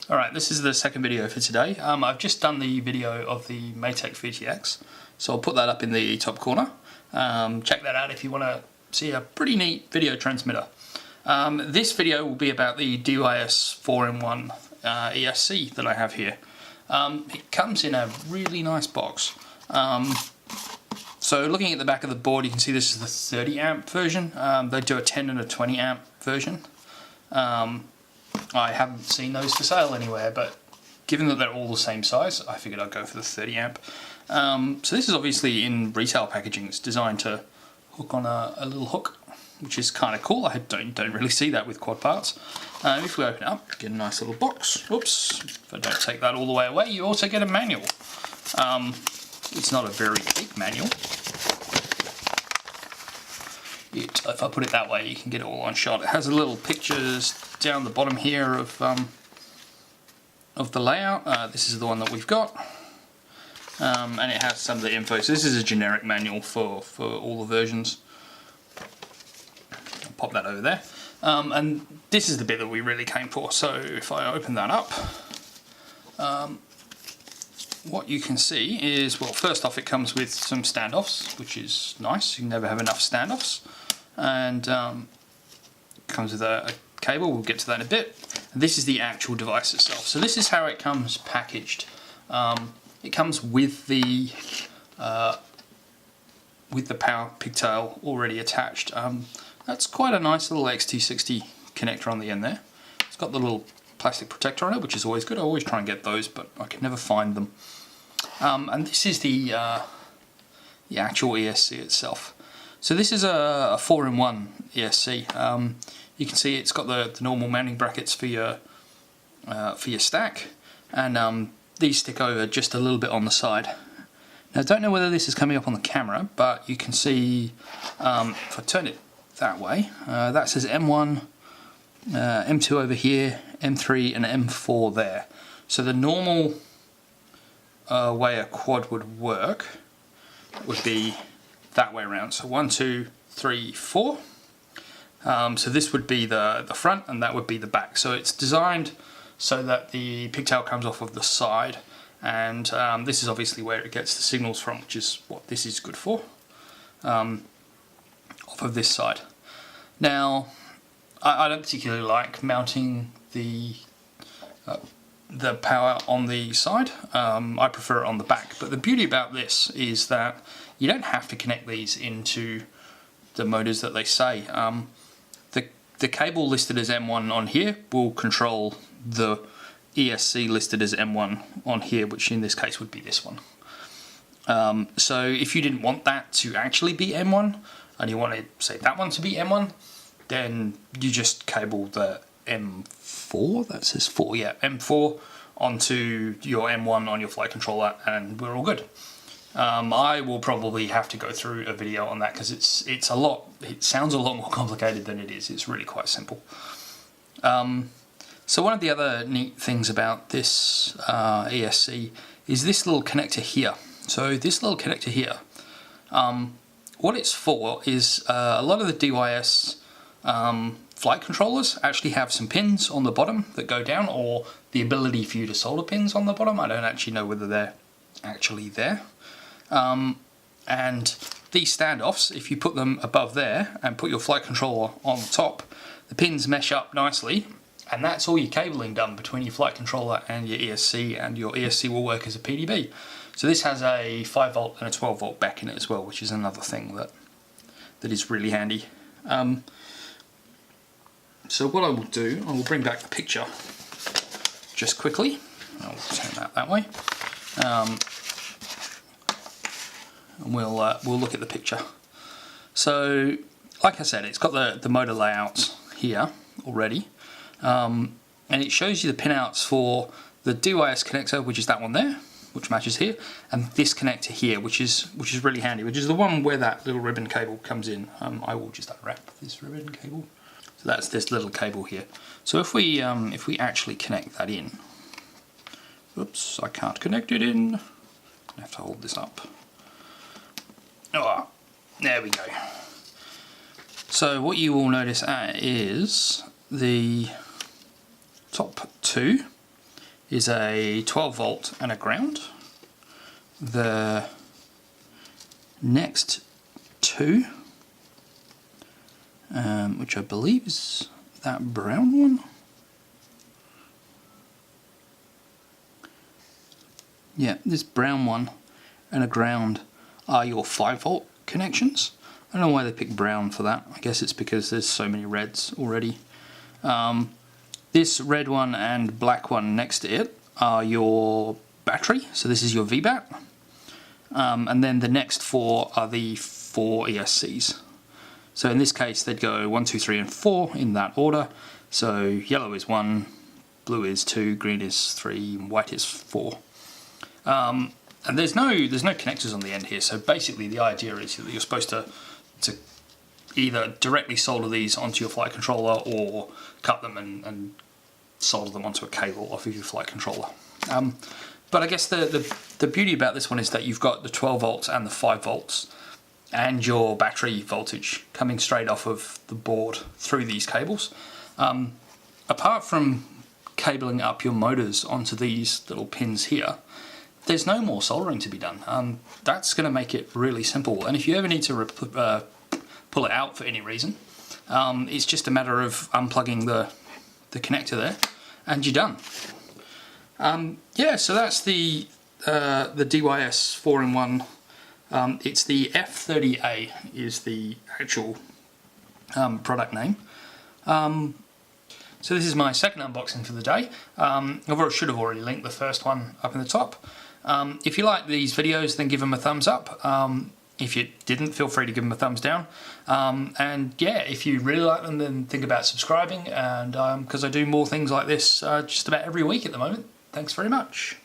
Alright, this is the second video for today. I've just done the video of the Maytech VTX, so I'll put that up in the top corner. Check that out if you want to see a pretty neat video transmitter. This video will be about the DYS 4-in-1 ESC that I have here. It comes in a really nice box. So looking at the back of the board, you can see this is the 30 amp version. They do a 10 and a 20 amp version. I haven't seen those for sale anywhere, but given that they're all the same size, I figured I'd go for the 30 amp. So this is obviously in retail packaging. It's designed to hook on a little hook, which is kind of cool. I don't really see that with quad parts. If we open it up, get a nice little box. Whoops, if I don't take that all the way away, you also get a manual. It's not a very big manual. If I put it that way, you can get it all on shot. It has a little pictures down the bottom here of the layout. This is the one that we've got, and it has some of the info. So this is a generic manual for all the versions. I'll pop that over there, and this is the bit that we really came for. So if I open that up, what you can see is, well, first off, it comes with some standoffs, which is nice. You can never have enough standoffs. And comes with a cable. We'll get to that in a bit. And this is the actual device itself. So this is how it comes packaged. It comes with the power pigtail already attached. That's quite a nice little XT60 connector on the end there. It's got the little plastic protector on it, which is always good. I always try and get those, but I can never find them. And this is the actual ESC itself. So this is a 4-in-1 ESC. You can see it's got the normal mounting brackets for your stack, and these stick over just a little bit on the side. Now I don't know whether this is coming up on the camera, but you can see, if I turn it that way, that says M1, M2 over here, M3 and M4 there. So the normal way a quad would work would be that way around. So 1, 2, 3, 4. So this would be the front, and that would be the back. So it's designed so that the pigtail comes off of the side, and this is obviously where it gets the signals from, which is what this is good for, off of this side. Now, I don't particularly like mounting the power on the side. I prefer it on the back, but the beauty about this is that you don't have to connect these into the motors that they say. The cable listed as M1 on here will control the ESC listed as M1 on here, which in this case would be this one. So if you didn't want that to actually be M1, and you wanted, say, that one to be M1, then you just cable the M4, that says 4, yeah, M4 onto your M1 on your flight controller, and we're all good. I will probably have to go through a video on that, because it sounds a lot more complicated than it is. It's really quite simple. So one of the other neat things about this ESC is this little connector here. So this little connector here, what it's for is a lot of the DYS flight controllers actually have some pins on the bottom that go down, or the ability for you to solder pins on the bottom. I don't actually know whether they're actually there. And these standoffs, if you put them above there and put your flight controller on the top, the pins mesh up nicely, and that's all your cabling done between your flight controller and your ESC, and your ESC will work as a PDB. So this has a 5 volt and a 12 volt back in it as well, which is another thing that is really handy. So what I will do, I will bring back the picture just quickly. I'll turn that way. And we'll look at the picture. So, like I said, it's got the motor layouts here already, and it shows you the pinouts for the DYS connector, which is that one there, which matches here, and this connector here, which is really handy, which is the one where that little ribbon cable comes in. I will just unwrap this ribbon cable. So that's this little cable here. So if we actually connect that in, oops, I can't connect it in. I have to hold this up. Oh, there we go. So what you will notice is the top two is a 12 volt and a ground. The next two, which I believe is that brown one. Yeah, this brown one and a ground are your 5 volt connections. I don't know why they picked brown for that. I guess it's because there's so many reds already. This red one and black one next to it are your battery. So this is your VBAT. And then the next 4 are the 4 ESCs. So in this case they'd go 1, 2, 3 and 4 in that order. So yellow is 1, blue is 2, green is 3, and white is 4. And there's no connectors on the end here, so basically the idea is that you're supposed to either directly solder these onto your flight controller or cut them and solder them onto a cable off of your flight controller. But I guess the beauty about this one is that you've got the 12 volts and the 5 volts and your battery voltage coming straight off of the board through these cables. Apart from cabling up your motors onto these little pins here, there's no more soldering to be done. That's going to make it really simple, and if you ever need to pull it out for any reason, it's just a matter of unplugging the connector there and you're done. Yeah, so that's the DYS 4-in-1. It's the F30A is the actual product name. So this is my second unboxing for the day. I should have already linked the first one up in the top. If you like these videos, then give them a thumbs up. If you didn't, feel free to give them a thumbs down. And yeah, if you really like them, then think about subscribing, and because I do more things like this just about every week at the moment. Thanks very much.